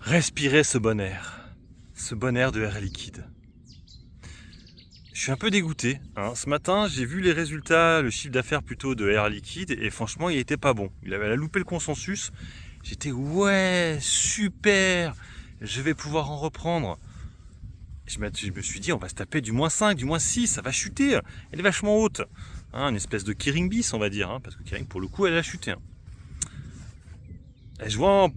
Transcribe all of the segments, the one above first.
Respirez ce bon air de Air Liquide. Je suis un peu dégoûté. Ce matin, j'ai vu les résultats, le chiffre d'affaires plutôt de Air Liquide, et franchement, il était pas bon. Il avait loupé le consensus. J'étais ouais, super, je vais pouvoir en reprendre. Je me suis dit, on va se taper du -5, du -6, ça va chuter. Elle est vachement haute. Une espèce de Kering bis, on va dire, parce que Kering, pour le coup, elle a chuté. Et je vois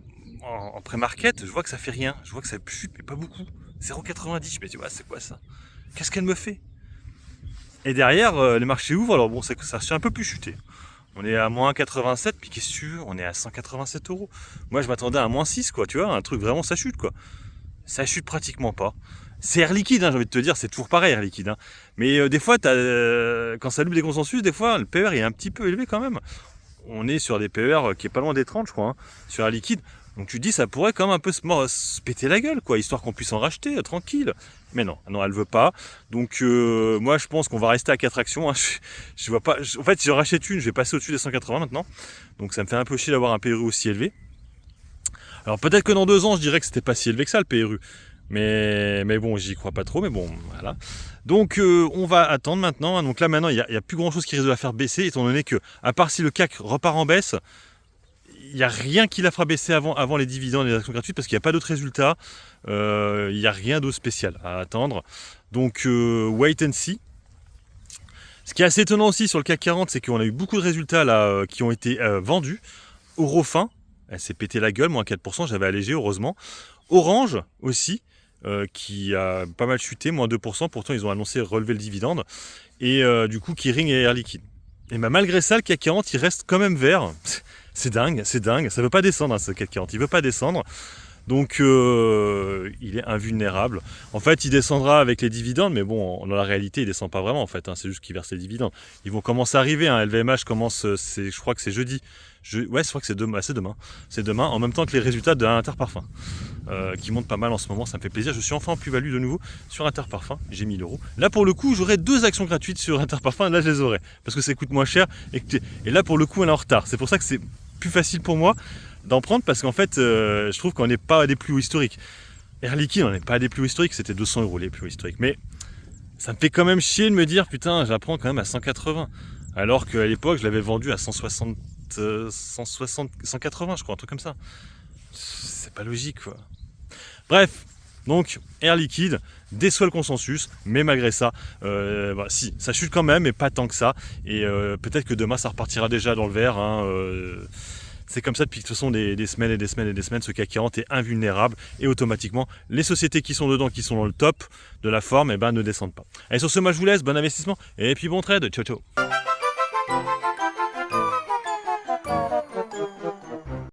en pré-market, je vois que ça fait rien. Je vois que ça chute, mais pas beaucoup. 0,90. Je me dis, ouais, c'est quoi ça? Qu'est-ce qu'elle me fait? Et derrière, les marchés ouvrent. Alors bon, ça a un peu plus chuté. On est à -87, puis qu'est-ce que tu veux? On est à 187 euros. Moi, je m'attendais à -6, quoi. Tu vois, un truc vraiment, ça chute, quoi. Ça chute pratiquement pas. C'est Air Liquide, j'ai envie de te dire, c'est toujours pareil, Air Liquide. Mais des fois, quand ça loupe des consensus, des fois, le PER est un petit peu élevé quand même. On est sur des PER qui est pas loin des 30, je crois, sur Air Liquide. Donc tu te dis, ça pourrait quand même un peu se péter la gueule, quoi, histoire qu'on puisse en racheter, tranquille. Mais non, elle veut pas. Donc moi, je pense qu'on va rester à 4 actions. Je vois pas. En fait, si j'en rachète une, je vais passer au-dessus des 180 maintenant. Donc ça me fait un peu chier d'avoir un PRU aussi élevé. Alors peut-être que dans 2 ans, je dirais que c'était pas si élevé que ça, le PRU. Mais bon, j'y crois pas trop, mais bon, voilà. Donc on va attendre maintenant. Donc là maintenant, il y a plus grand chose qui risque de la faire baisser, étant donné que, à part si le CAC repart en baisse, il n'y a rien qui la fera baisser avant les dividendes et les actions gratuites, parce qu'il n'y a pas d'autres résultats. Il n'y a rien de spécial à attendre. Donc wait and see. Ce qui est assez étonnant aussi sur le CAC 40, c'est qu'on a eu beaucoup de résultats là qui ont été vendus. Eurofin, elle s'est pété la gueule, -4%, j'avais allégé heureusement. Orange aussi, qui a pas mal chuté, -2%, pourtant ils ont annoncé relever le dividende. Et du coup Kering et Air Liquide. Et malgré ça, le CAC 40, il reste quand même vert. C'est dingue, ça veut pas descendre ce CAC 40, il veut pas descendre. Donc il est invulnérable. En fait, il descendra avec les dividendes, mais bon, dans la réalité, il descend pas vraiment en fait. C'est juste qu'il verse les dividendes. Ils vont commencer à arriver. LVMH commence, je crois que c'est jeudi. Ouais, je crois que c'est demain. C'est demain, en même temps que les résultats de Interparfums, qui montent pas mal en ce moment. Ça me fait plaisir. Je suis enfin en plus-value de nouveau sur Interparfums. J'ai 1000 euros. Là, pour le coup, j'aurai 2 actions gratuites sur Interparfums. Là, je les aurai parce que ça coûte moins cher. Et là, pour le coup, elle est en retard. C'est pour ça que c'est plus facile pour moi d'en prendre, parce qu'en fait je trouve qu'on n'est pas à des plus hauts historiques. Air Liquide, on n'est pas à des plus hauts historiques, c'était 200 euros les plus hauts historiques, mais ça me fait quand même chier de me dire putain, j'apprends quand même à 180, alors qu'à l'époque je l'avais vendu à 160, 180, je crois, un truc comme ça. C'est pas logique, quoi. Bref, donc Air Liquide déçoit le consensus, mais malgré ça, si, ça chute quand même, mais pas tant que ça. Et peut-être que demain ça repartira déjà dans le vert. C'est comme ça depuis de toute façon des semaines et des semaines et des semaines. Ce CAC 40 est invulnérable, et automatiquement les sociétés qui sont dedans, qui sont dans le top de la forme, ne descendent pas. Allez, sur ce, moi je vous laisse, bon investissement et puis bon trade, ciao ciao.